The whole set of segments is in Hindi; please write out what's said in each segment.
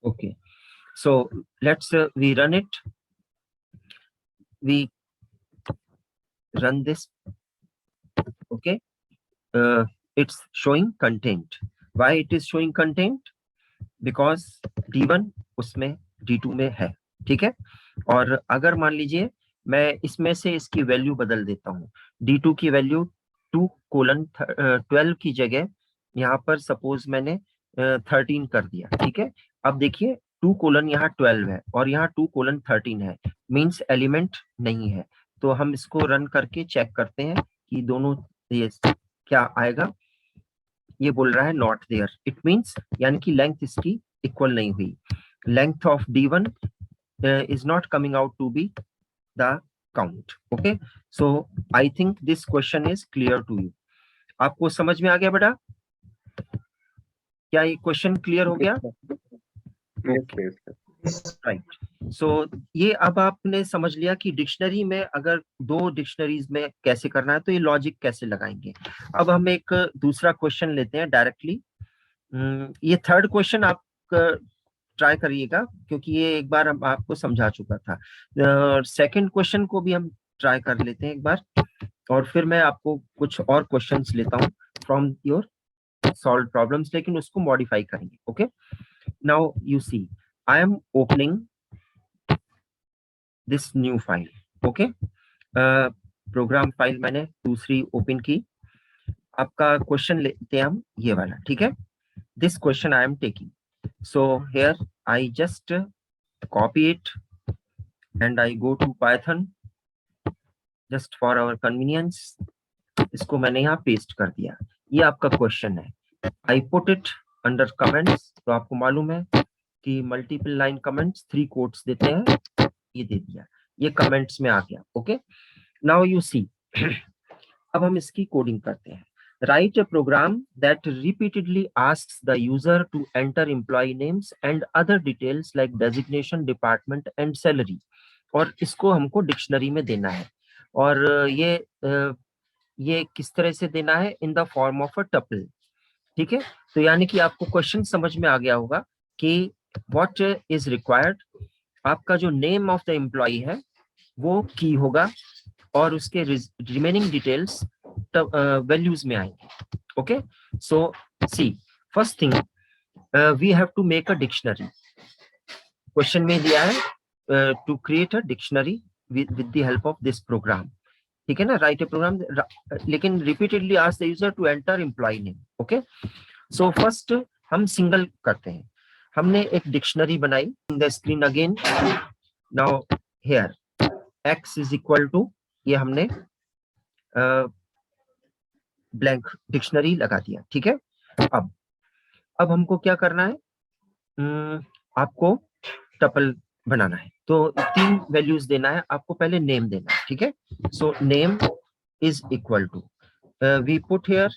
Okay, so let's we run it. We run this. Okay, it's showing content. Why it is showing content? Because D1 उसमें D2 में है, ठीक है। और अगर मान लीजिए मैं इसमें से इसकी वैल्यू बदल देता हूँ, D2 की वैल्यू 2:12 की जगह यहाँ पर सपोज मैंने 13 कर दिया, ठीक है। अब देखिए 2: यहाँ 12 है और यहाँ 2:13 है, मींस एलिमेंट नहीं है। तो हम इसको रन करके चेक करते हैं कि दोनों ये क्या आएगा। ये बोल रहा है नॉट देयर, इट मींस यानी कि लेंथ इसकी इक्वल नहीं हुई। Length of D1 is not coming out to be the count. Okay, so I think this question is clear to you. आपको समझ में आ गया बेटा? क्या ये क्वेश्चन क्लियर हो गया? राइट। सो ये अब आपने समझ लिया कि डिक्शनरी में अगर दो डिक्शनरीज में कैसे करना है तो ये लॉजिक कैसे लगाएंगे। अब हम एक दूसरा क्वेश्चन लेते हैं डायरेक्टली। ये थर्ड क्वेश्चन आप ट्राई करिएगा क्योंकि ये एक बार हम आपको समझा चुका था। सेकंड क्वेश्चन को भी हम ट्राई कर लेते हैं एक बार, और फिर मैं आपको कुछ और क्वेश्चंस लेता हूँ फ्रॉम योर सॉल्व प्रॉब्लम्स, लेकिन उसको मॉडिफाई करेंगे। Okay, now you see I am opening this new file. Okay, program file मैंने दूसरी ओपन की। आपका क्वेश्चन लेते हैं हम ये वाला, ठीक है। This question I am taking, so here I just copy it and I go to Python just for our convenience. इसको मैंने यहाँ पेस्ट कर दिया। ये आपका क्वेश्चन है। I put it under comments, तो आपको मालूम है कि मल्टीपल लाइन कमेंट्स 3 कोट्स देते हैं, ये दे दिया, ये कमेंट्स में आ गया। ओके, नाउ यू सी अब हम इसकी कोडिंग करते हैं। Write a program that repeatedly asks the user to enter employee names and other details like designation, department and salary. और इसको हमको डिक्शनरी में देना है। और ये किस तरह से देना है? In the form of a tuple, ठीक है। तो यानी कि आपको क्वेश्चन समझ में आ गया होगा कि व्हाट इज रिक्वायर्ड। आपका जो नेम ऑफ द एम्प्लॉय है वो की होगा और उसके रिमेनिंग डिटेल्स वैल्यूज में आएंगे। Okay, so see first thing we have to make a dictionary. Question में दिया है to create a dictionary with the help of this program, ठीक है ना। राइट ए प्रोग्राम, लेकिन repeatedly ask the user to enter employee name. Okay, so first हम सिंगल करते हैं। हमने एक डिक्शनरी बनाई in the screen again. Now here x is equal to, ये हमने ब्लैंक डिक्शनरी लगा दिया, ठीक है। अब हमको क्या करना है? आपको टपल बनाना है, तो 3 वैल्यूज देना है आपको। पहले नेम देना है, ठीक है। So name is equal to, we put here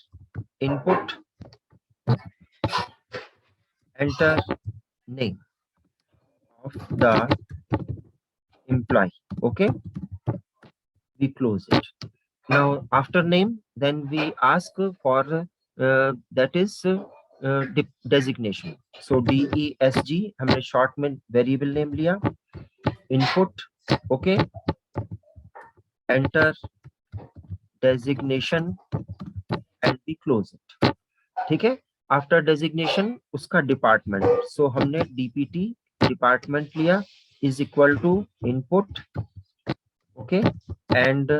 input enter name of the employee. Okay, we close it. Now after name then we ask for that is designation. So DESG हमने शॉर्ट में वेरिएबल नेम लिया। Input, okay, enter designation and we close it, ठीक है। आफ्टर डेजिग्नेशन उसका डिपार्टमेंट, सो हमने DPT डिपार्टमेंट लिया is equal to input, okay, and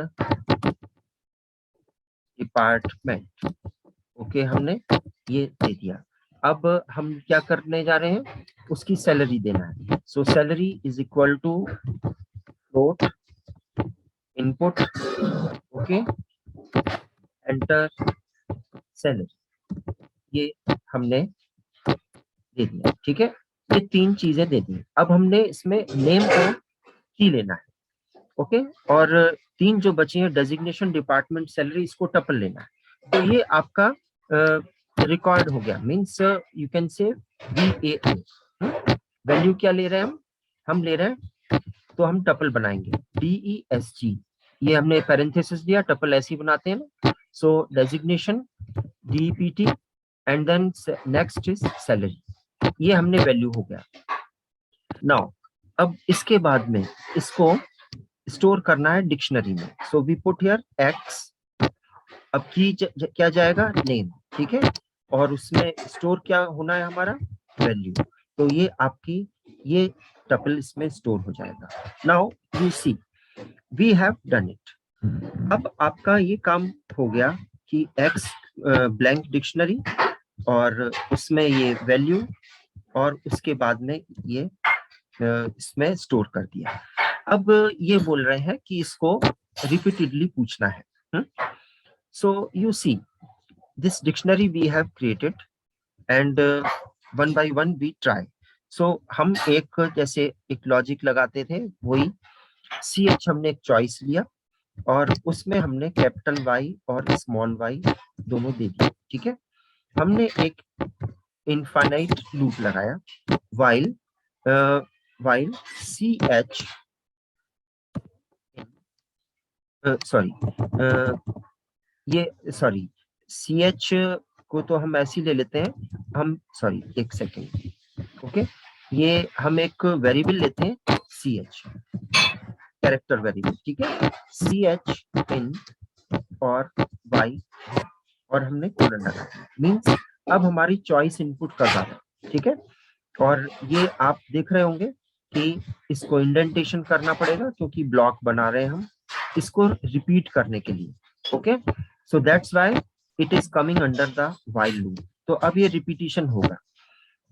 department, okay, हमने ये दे दिया। अब हम क्या करने जा रहे हैं? उसकी सैलरी देना है। So salary is equal to float input, okay, enter salary, ये हमने दे दिया, ठीक है। ये 3 चीजें दे दी। अब हमने इसमें नेम को की लेना है, ओके, और 3 जो बची हैं डेजिग्नेशन, डिपार्टमेंट, सैलरी, इसको टपल लेना है। तो ये आपका रिकॉर्ड हो गया, means you can say VAL। Value क्या ले रहे हैं हम ले रहे हैं, तो हम टपल बनाएंगे DESG। ये हमने पैरेंथेसिस दिया, टपल ऐसे ही बनाते हैं ना। So designation DPT and then next is salary, ये हमने वैल्यू हो गया। नाउ अब इसके बाद में इसको स्टोर करना है डिक्शनरी में, so we put here X, अब की क्या जाएगा, नेम, ठीक है, और उसमें स्टोर क्या होना है हमारा, वैल्यू, तो ये आपकी ये टपल इसमें स्टोर हो जाएगा। Now you see we have done it. अब आपका ये काम हो गया कि एक्स ब्लैंक डिक्शनरी और उसमें ये वैल्यू और उसके बाद में ये इसमें स्टोर कर दिया। अब ये बोल रहे हैं कि इसको रिपीटेडली पूछना है। So you see this dictionary we have created and one by one we try. So हम एक जैसे एक लॉजिक लगाते थे वही, सी एच हमने एक चॉइस लिया और उसमें हमने कैपिटल वाई और स्मॉल वाई दोनों दे दिए, ठीक है। हमने एक इनफाइनाइट लूप लगाया while while C H sorry C H को तो हम ऐसे ही ले लेते हैं, हम सॉरी एक सेकेंड, ओके, ये हम एक वेरिएबल लेते हैं सी एच, कैरेक्टर वेरिएबल, ठीक है, सी एच इन और वाई और हमने कोलन लगा दिया, मीन्स अब हमारी चॉइस इनपुट कर रहा है, ठीक है। और ये आप देख रहे होंगे कि इसको इंडेंटेशन करना पड़ेगा क्योंकि ब्लॉक बना रहे हैं हम इसको रिपीट करने के लिए, okay, so that's why it is coming under the while loop. तो अब ये रिपीटिशन होगा,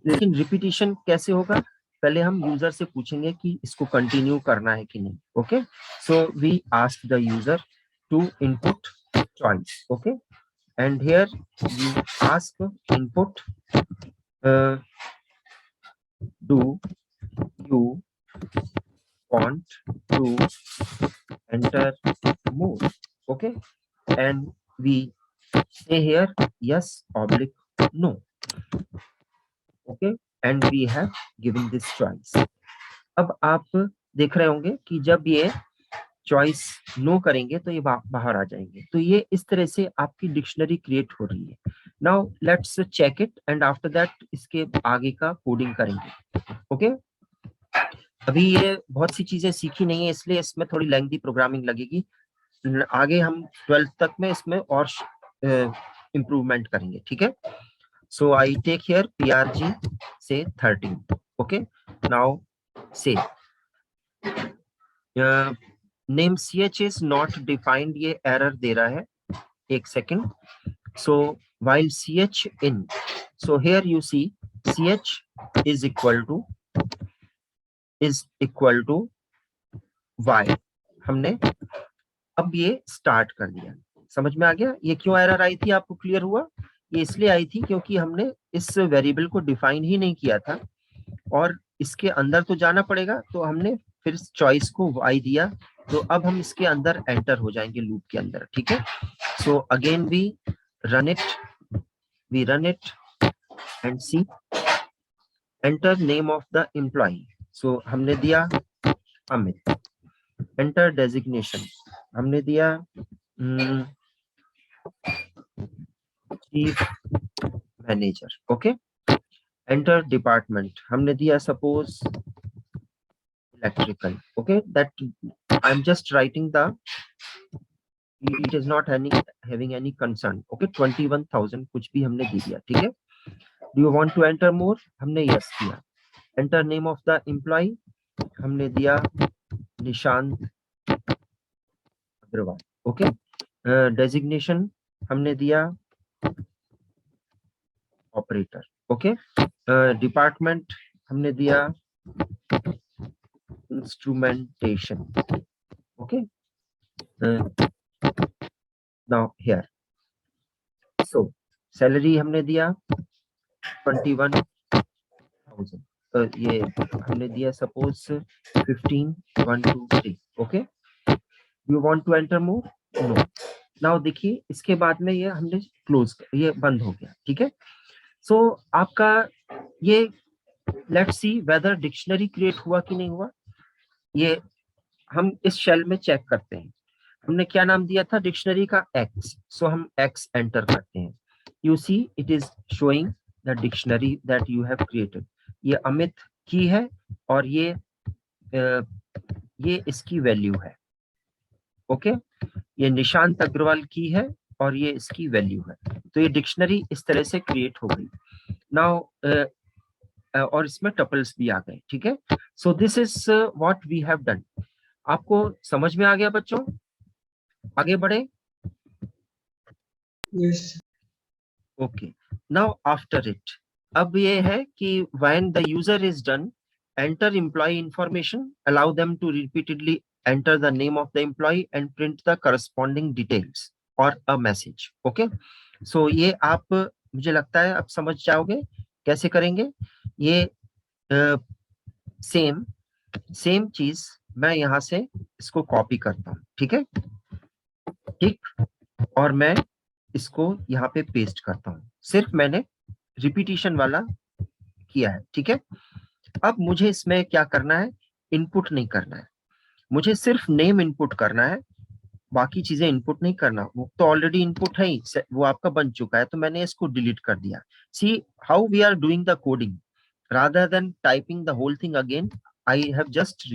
लेकिन रिपीटिशन कैसे होगा, पहले हम यूजर से पूछेंगे कि इसको कंटिन्यू करना है कि नहीं, okay, so we ask the user to input choice, okay, and here we ask input do you want to enter more, okay, and we say here yes oblique no, okay, and we have given this choice। अब आप देख रहे होंगे कि जब ये चॉइस नो करेंगे तो ये बाहर आ जाएंगे, तो ये इस तरह से आपकी डिक्शनरी क्रिएट हो रही है। Now let's check it and after that इसके आगे का कोडिंग करेंगे, ओके। अभी ये बहुत सी चीजें सीखी नहीं है इसलिए इसमें थोड़ी लेंथी प्रोग्रामिंग लगेगी, आगे हम 12th तक में इसमें और इम्प्रूवमेंट करेंगे, ठीक है। So I take here PRG से 13, ओके, नाउ से name ch is not defined, ये एरर दे रहा है, एक second. So while ch in, so here you see ch is equal to y, हमने अब ये स्टार्ट कर दिया, समझ में आ गया ये क्यों एरर आई थी, आपको क्लियर हुआ। ये इसलिए आई थी क्योंकि हमने इस वेरिएबल को डिफाइन ही नहीं किया था और इसके अंदर तो जाना पड़ेगा, तो हमने फिर चॉइस को y दिया, तो अब हम इसके अंदर एंटर हो जाएंगे लूप के अंदर, ठीक है। So again we run it and see enter name of the employee, so हमने दिया अमित, एंटर डेजिग्नेशन हमने दिया chief manager, okay, enter department हमने दिया suppose electrical, okay, that I'm just writing the, it is not having any concern, okay, 21,000 कुछ भी हमने दे दिया, ठीक है। Do you want to enter more, हमने yes किया, enter name of the employee हमने दिया निशांत अग्रवाल, ओके, डेजिग्नेशन हमने दिया ऑपरेटर, ओके, डिपार्टमेंट हमने दिया instrumentation, okay, now here so salary हमने दिया 21,000, ये हमने दिया suppose 15,123, okay, you want to enter more, no। now देखिए इसके बाद में ये हमने क्लोज, ये बंद हो गया, ठीक है। सो आपका ये let's see whether dictionary create हुआ कि नहीं हुआ, ये हम इस शेल में चेक करते हैं। हमने क्या नाम दिया था डिक्शनरी का, एक्स, सो हम एक्स एंटर करते हैं। You see it is showing the dictionary that you have created, ये अमित की है और ये इसकी वैल्यू है। ओके, ये निशांत अग्रवाल की है और ये इसकी वैल्यू है। तो ये डिक्शनरी इस तरह से क्रिएट हो गई नाउ, और इसमें टपल्स भी आ गए। ठीक है, so this is what we have done. आपको समझ में आ गया बच्चों? आगे बढ़े। Yes. Okay, now after it, अब ये है कि when the user is done, enter employee information, allow them to repeatedly enter the name of the employee and print the corresponding details or a message. Okay, so ये आप, मुझे लगता है आप समझ जाओगे कैसे करेंगे ये। सेम चीज मैं यहां से इसको कॉपी करता हूं। ठीक है, ठीक, और मैं इसको यहाँ पे पेस्ट करता हूँ। सिर्फ मैंने रिपीटिशन वाला किया है। ठीक है, अब मुझे इसमें क्या करना है, इनपुट नहीं करना है, मुझे सिर्फ नेम इनपुट करना है, बाकी चीजें इनपुट नहीं करना। वो तो ऑलरेडी इनपुट है ही, वो आपका बन चुका है, तो मैंने इसको डिलीट कर दिया। See how we are doing the coding, rather than typing the whole thing again, I have just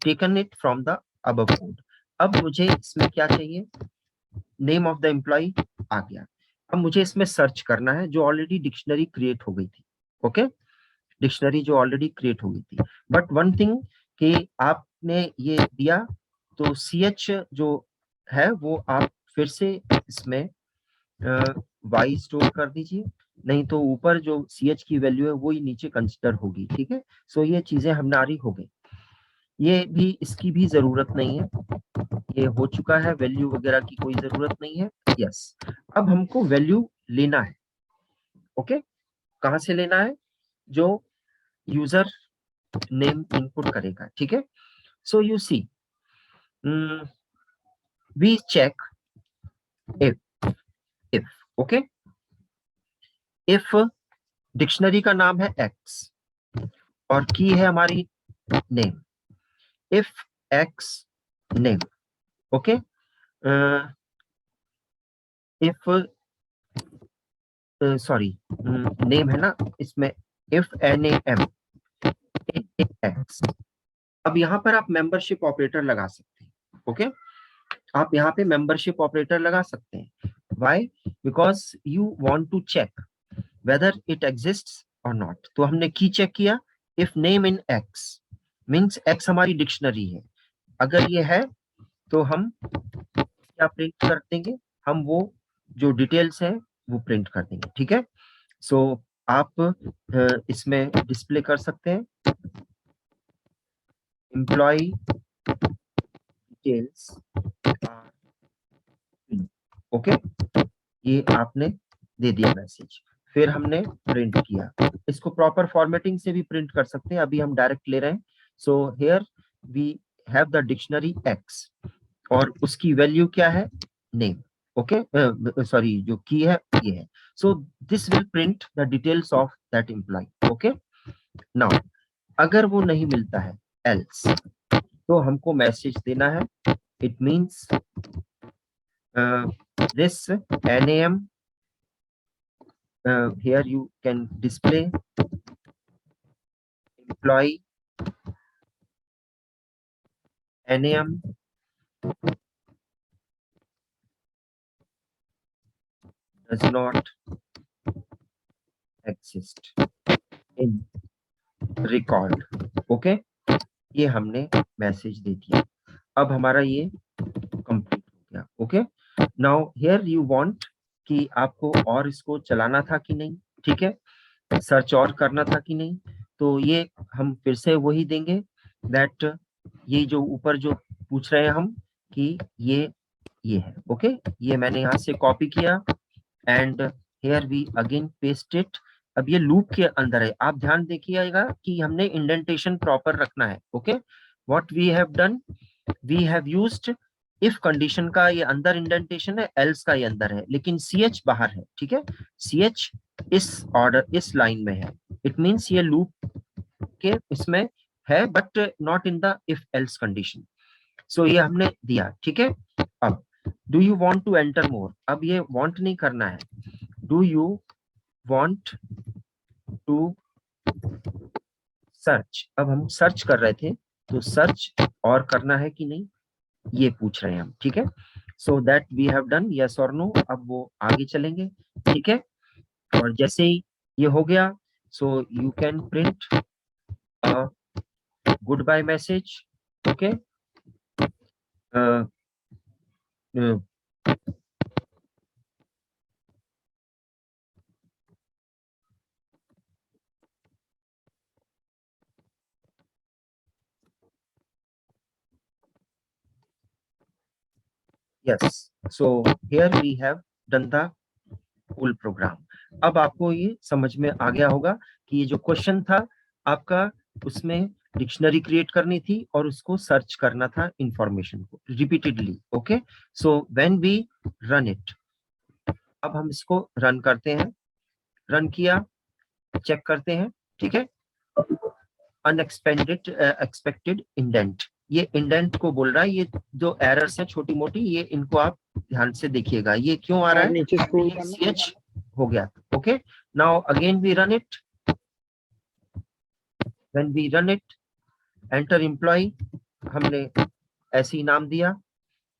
taken it from the above code. अब मुझे इसमें क्या चाहिए, नेम ऑफ द एम्प्लॉय आ गया। अब मुझे इसमें सर्च करना है जो ऑलरेडी डिक्शनरी क्रिएट हो गई थी। ओके, डिक्शनरी जो ऑलरेडी क्रिएट हो गई थी। बट वन थिंग कि आपने ये दिया तो ch जो है वो आप फिर से इसमें y स्टोर कर दीजिए, नहीं तो ऊपर जो ch की वैल्यू है वो ही नीचे कंसिडर होगी। ठीक है, सो ये चीजें हमारी हो गई, ये भी इसकी भी जरूरत नहीं है, ये हो चुका है, वैल्यू वगैरह की कोई जरूरत नहीं है। यस, अब हमको वैल्यू लेना है। ओके, कहां से लेना है, जो यूजर नेम इनपुट करेगा। ठीक है, so you see we check if okay, if dictionary का नाम है x और की है हमारी name, if x name. Okay, if sorry name है ना इसमें, इफ NAM x। अब यहाँ पर आप मेंबरशिप ऑपरेटर लगा सकते हैं। ओके, आप यहाँ पे मेंबरशिप ऑपरेटर लगा सकते हैं। Why? Because you want to check whether it exists or not। तो हमने की चेक किया, if name in x means x हमारी डिक्शनरी है, अगर ये है तो हम क्या प्रिंट कर देंगे, हम वो जो डिटेल्स है वो प्रिंट कर देंगे। ठीक है, सो आप इसमें डिस्प्ले कर सकते हैं एम्प्लॉय डिटेल्स। ओके, ये आपने दे दिया मैसेज, फिर हमने प्रिंट किया। इसको प्रॉपर फॉर्मेटिंग से भी प्रिंट कर सकते हैं, अभी हम डायरेक्ट ले रहे हैं। So here we have the dictionary x और उसकी वैल्यू क्या है, नेम। ओके, सॉरी जो की है ये है। So this will print the details of that employee. Okay, now अगर वो नहीं मिलता है एल्स, तो हमको मैसेज देना है, it means this NAM, here you can display employee NAM does not exist in record। Okay, ये हमने मैसेज दे दिया, अब हमारा ये कंप्लीट हो गया। Okay, now here you want कि आपको और इसको चलाना था कि नहीं। ठीक है, सर्च और करना था कि नहीं, तो ये हम फिर से वही देंगे दैट ये जो ऊपर जो पूछ रहे हैं हम कि ये है। ओके, ये मैंने यहाँ से कॉपी किया and here we again paste it. अब ये लूप के अंदर है, आप ध्यान देखिएगा कि हमने इंडेंटेशन प्रॉपर रखना है। Okay, what we have done, we have used if condition का ये अंदर इंडेंटेशन है, एल्स का ये अंदर है, लेकिन ch बाहर है। ठीक है, ch इस ऑर्डर इस लाइन में है, इट मींस ये लूप के इसमें है but not in the if else condition. सो ये हमने दिया। ठीक है, अब do you want to enter more, अब ये वांट नहीं करना है, do you want to search, अब हम सर्च कर रहे थे, तो सर्च और करना है कि नहीं ये पूछ रहे हैं हम, ठीक है। So that we have done yes और नो, अब वो आगे चलेंगे, ठीक है। और जैसे ही ये हो गया, so you can print goodbye message, okay. Yes, so here we have done the whole program. अब आपको ये समझ में आ गया होगा कि ये जो क्वेश्चन था आपका, उसमें डिक्शनरी क्रिएट करनी थी और उसको सर्च करना था इंफॉर्मेशन को repeatedly, okay. So when we run it, अब हम इसको रन करते हैं, रन किया, चेक करते हैं, ठीक है। अनएक्सपेक्टेड एक्सपेक्टेड इंडेंट, ये इंडेंट को बोल रहा है, ये जो एरर्स है छोटी मोटी, ये इनको आप ध्यान से देखिएगा, ये क्यों आ रहा है, नीचे स्क्रॉल CH हो गया, okay. Now again we run it, when we run it, enter employee, हमने ऐसे ही नाम दिया,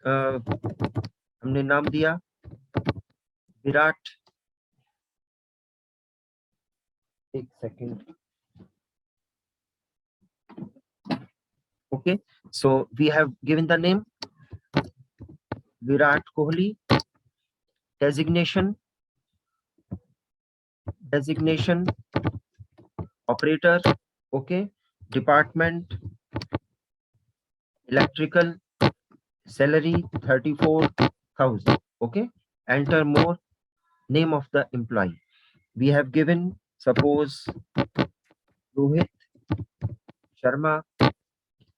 हमने नाम दिया विराट, एक second, okay, so we have given the name Virat Kohli, designation operator, okay, department electrical, salary 34,000, okay. Enter more, name of the employee we have given, suppose Rohit Sharma.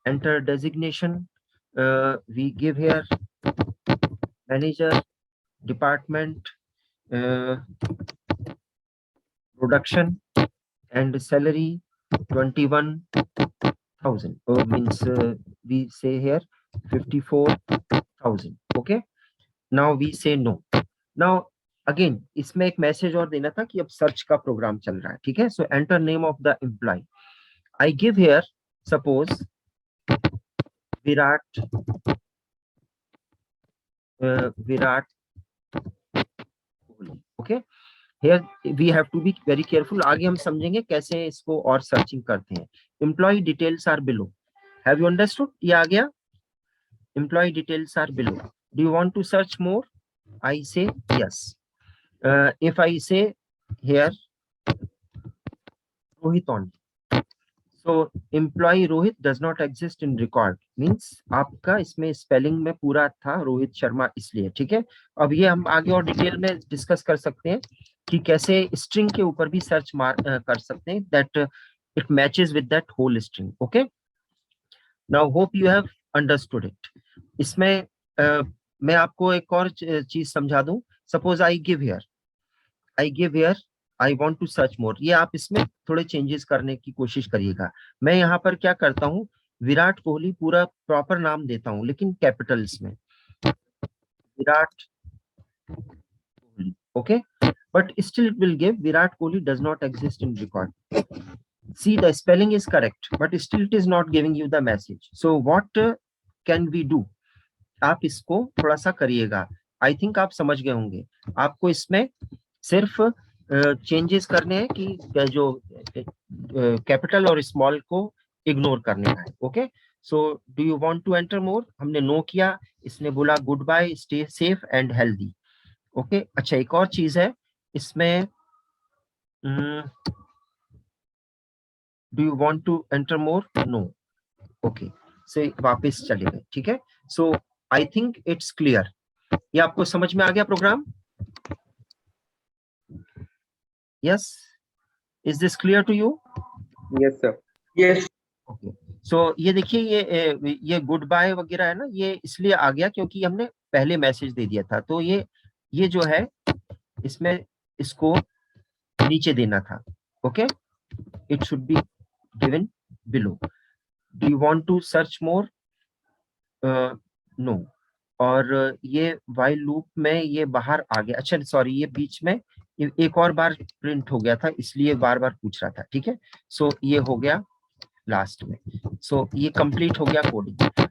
Enter designation, we give here manager, department, production, and salary 21,000, means we say here 54,000, okay. Now we say no. Now again इसमें एक मैसेज और देना था कि अब सर्च का प्रोग्राम चल रहा है, ठीक है। So enter name of the employee, I give here suppose Virat, Virat Kohli, okay. Here we have to be very careful, आगे हम समझेंगे कैसे इसको और सर्चिंग करते हैं। Employee details are below, have you understood, ये आ गया, employee details are below, do you want to search more, I say yes, if I say here Rohit only, so employee Rohit does not exist in record, means आपका इसमें स्पेलिंग में पूरा था रोहित शर्मा इसलिए, ठीक है। अब ये हम आगे और डिटेल में डिस्कस कर सकते हैं कि कैसे स्ट्रिंग के ऊपर भी सर्च कर सकते हैं, that it matches with that whole string, okay. Now hope you have understood it. इसमें मैं आपको एक और चीज समझा दूं, suppose I give here I want to search more, ये आप इसमें थोड़े चेंजेस करने की कोशिश करिएगा। मैं यहाँ पर क्या करता हूँ, विराट कोहली पूरा प्रॉपर नाम देता हूँ लेकिन कैपिटल्स में, Virat Kohli, okay. But still it will give Virat Kohli does not exist in record, see the spelling is correct but still it is not giving you the message, so what can we do, आप इसको थोड़ा सा करिएगा, आई थिंक आप समझ गए होंगे। आपको इसमें सिर्फ चेंजेस करने हैं कि जो कैपिटल और स्मॉल को इग्नोर करने है, okay. So do you want to enter more, हमने नो किया, इसने बोला good bye, stay safe and healthy, okay. अच्छा एक और चीज है इसमें, do you want to enter more, no, okay, से वापस चले गए, ठीक है। So I think it's clear, ये आपको समझ में आ गया program, yes, is this clear to you, yes sir, yes, okay. So ये देखिए ये गुड बाय वगैरह है ना, ये इसलिए आ गया क्योंकि हमने पहले मैसेज दे दिया था, तो ये जो है इसमें इसको नीचे देना था, okay, it should be given below, do you want to search more, no, और ये वाइल लूप में ये बाहर आ गया, अच्छा सॉरी ये बीच में एक और बार प्रिंट हो गया था इसलिए बार बार पूछ रहा था, ठीक है। सो ये हो गया, लास्ट में। सो ये कंप्लीट हो गया coding.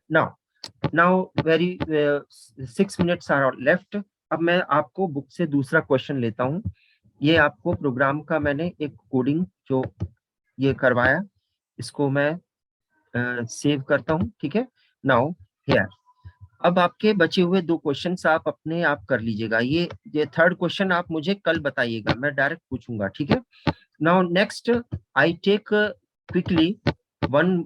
Now very 6 minutes are left. अब मैं आपको बुक से दूसरा क्वेश्चन लेता हूँ। ये आपको प्रोग्राम का मैंने एक कोडिंग जो ये करवाया, इसको मैं सेव करता हूँ, ठीक है। नाउ हियर, अब आपके बचे हुए 2 क्वेश्चंस आप अपने आप कर लीजिएगा। ये थर्ड क्वेश्चन आप मुझे कल बताइएगा, मैं डायरेक्ट पूछूंगा, ठीक है। Now next I take quickly one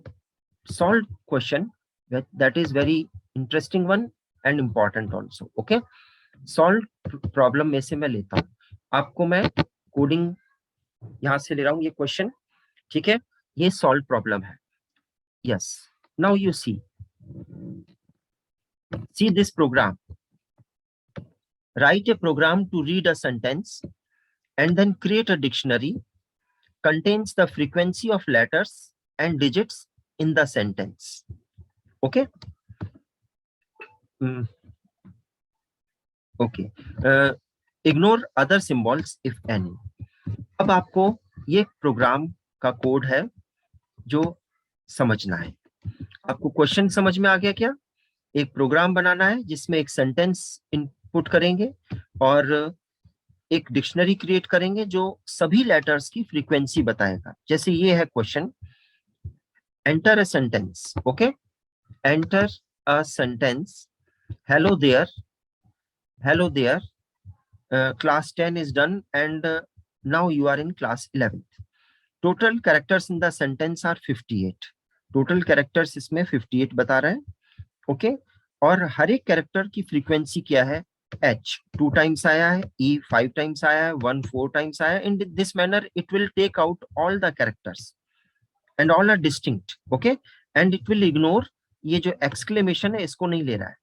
solved question that is very interesting one and important also, okay। solved problem में से मैं लेता हूँ, आपको मैं कोडिंग यहां से ले रहा हूँ, ये क्वेश्चन, ठीक है। ये सॉल्व प्रॉब्लम है। Yes, now you see this program. write a program to read a sentence and then create a dictionary contains the frequency of letters and digits in the sentence, okay। Okay, ignore other symbols if any. अब आपको ये प्रोग्राम का कोड है जो समझना है। आपको क्वेश्चन समझ में आ गया क्या? एक प्रोग्राम बनाना है जिसमें एक सेंटेंस इनपुट करेंगे और एक डिक्शनरी क्रिएट करेंगे जो सभी लेटर्स की फ्रीक्वेंसी बताएगा। जैसे ये है question, enter a sentence, okay, enter a sentence, hello there, hello there, class 10 is done and now you are in class 11th। total characters in the sentence are 58। total characters इसमें 58 बता रहे हैं, ओके। और हर एक कैरेक्टर की फ्रीक्वेंसी क्या है? h 2 टाइम्स आया है, e 5 टाइम्स आया है, 1 4 टाइम्स आया है। In this manner it will take out all the characters and all are distinct, okay. And it will ignore ये जो एक्सक्लेमेशन है इसको नहीं ले रहा है,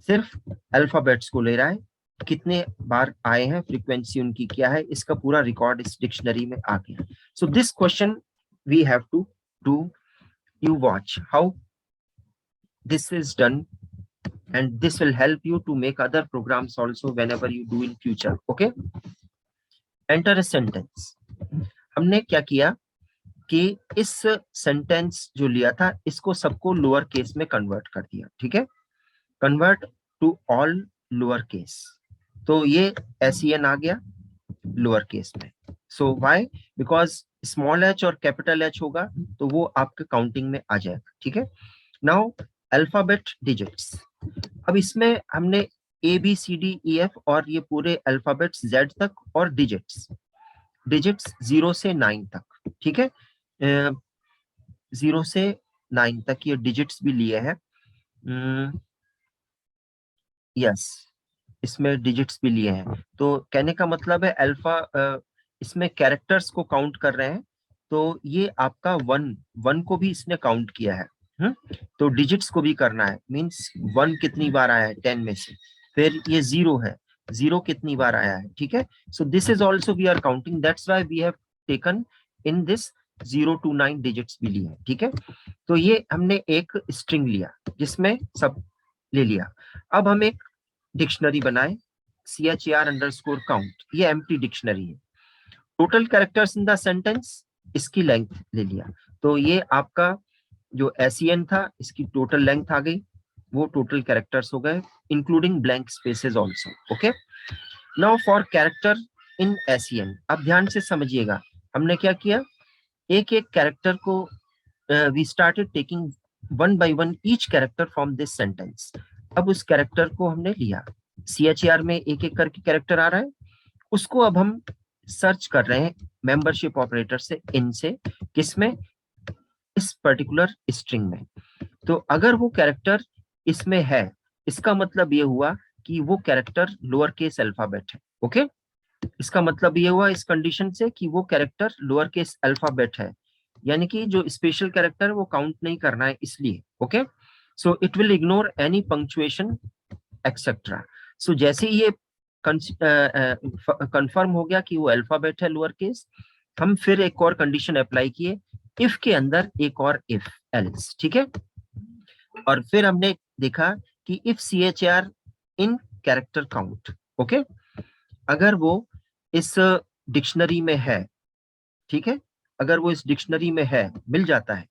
सिर्फ अल्फाबेट्स को ले रहा है। कितने बार आए हैं, फ्रीक्वेंसी उनकी क्या है, इसका पूरा रिकॉर्ड इस डिक्शनरी में आ गया। So this question we have to do. You watch how this is done and this will help you to make other programs also whenever you do in future, okay। enter a sentence। हमने क्या किया कि इस सेंटेंस जो लिया था इसको सबको लोअर केस में कन्वर्ट कर दिया, ठीक है। Convert to all lower case, तो ये SEN आ गया लोअर केस में। So why? Because small h और कैपिटल H होगा तो वो आपके काउंटिंग में आ जाएगा, ठीक है। नाउ अल्फाबेट डिजिट्स, अब इसमें हमने ABCDEF और ये पूरे अल्फाबेट्स Z तक और डिजिट्स 0 से 9 तक, ठीक है। 0 से 9 तक ये डिजिट्स भी लिए हैं। यस, इसमें डिजिट्स भी लिए हैं। तो कहने का मतलब है अल्फा इसमें कैरेक्टर्स को काउंट कर रहे हैं, तो ये आपका 1 को भी इसने काउंट किया है। तो डिजिट्स को भी करना है, मींस 1 कितनी बार आया है 10 में से, फिर ये 0 है, 0 कितनी बार आया है, ठीक है। So this is also we are counting, that's why we have taken in this 0 to 9 digits भी लिए, ठीक है। तो ये हमने एक स्ट्रिंग लिया जिसमें सब ले लिया। अब हम एक डिक्शनरी बनाए CHAR_count, ये एम्प्टी डिक्शनरी है। Total characters in the sentence, इसकी लेंथ ले लिया, तो ये आपका जो SEN था इसकी टोटल लेंथ आ गई, वो टोटल कैरेक्टर्स हो गए including blank spaces also, okay. Now for character in SEN, अब ध्यान से समझिएगा हमने क्या किया, एक एक कैरेक्टर को we started taking 1 by 1 each character from this sentence. अब उस कैरेक्टर को हमने लिया, CHAR में एक एक करके कैरेक्टर आ रहा है, उसको अब हम सर्च कर रहे हैं मेंबरशिप ऑपरेटर से, इन से, किसमें, इस पर्टिकुलर स्ट्रिंग में। तो अगर वो कैरेक्टर इसमें है, इसका मतलब ये हुआ कि वो कैरेक्टर लोअर केस अल्फाबेट है, ओके। इसका मतलब ये हुआ इस कंडीशन से कि वो कैरेक्टर लोअर केस अल्फाबेट है, यानी कि जो स्पेशल कैरेक्टर वो काउंट नहीं करना है इसलिए, okay. So it will ignore any punctuation etcetera. So जैसे ये कंफर्म हो गया कि वो अल्फाबेट है लोअर केस, हम फिर एक और कंडीशन अप्लाई किए, इफ के अंदर एक और इफ एल्स, ठीक है। और फिर हमने देखा कि if CHAR in character count, okay, अगर वो इस डिक्शनरी में है, ठीक है, अगर वो इस डिक्शनरी में है, मिल जाता है,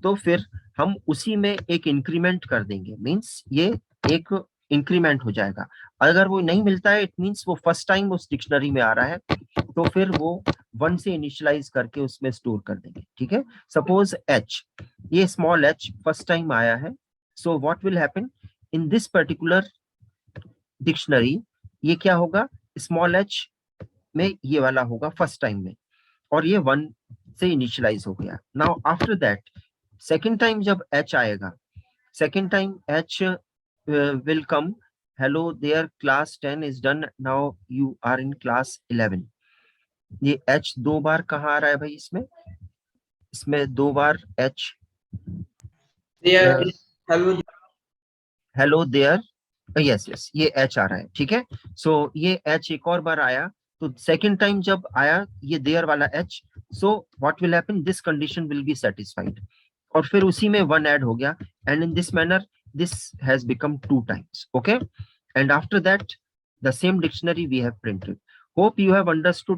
तो फिर हम उसी में एक इंक्रीमेंट कर देंगे, मींस ये एक इंक्रीमेंट हो जाएगा। अगर वो नहीं मिलता है, इट मींस वो फर्स्ट टाइम उस डिक्शनरी में आ रहा है, तो फिर वो 1 से इनिशियलाइज करके उसमें स्टोर कर देंगे। ठीक है, सपोज h, ये स्मॉल h फर्स्ट टाइम आया है, so what will happen in this particular dictionary, ये क्या होगा, स्मॉल h में ये वाला होगा फर्स्ट टाइम में, और ये 1 से इनिशियलाइज हो गया। Now after that second time जब h आएगा, second time h will come, hello there, class 10 is done, now you are in class 11। ये h 2 बार कहाँ आ रहा है भाई, इसमें इसमें 2 बार h There is hello. Hello there, yes yes, ये h आ रहा है। ठीक है, सो ये h एक और बार आया, तो सेकेंड टाइम जब आया ये देयर वाला h, so what will happen, this condition will be satisfied, और फिर उसी में 1 ऐड हो गया, and in this manner this has become 2 times, okay, and after that the same dictionary we have printed. Hope you have understood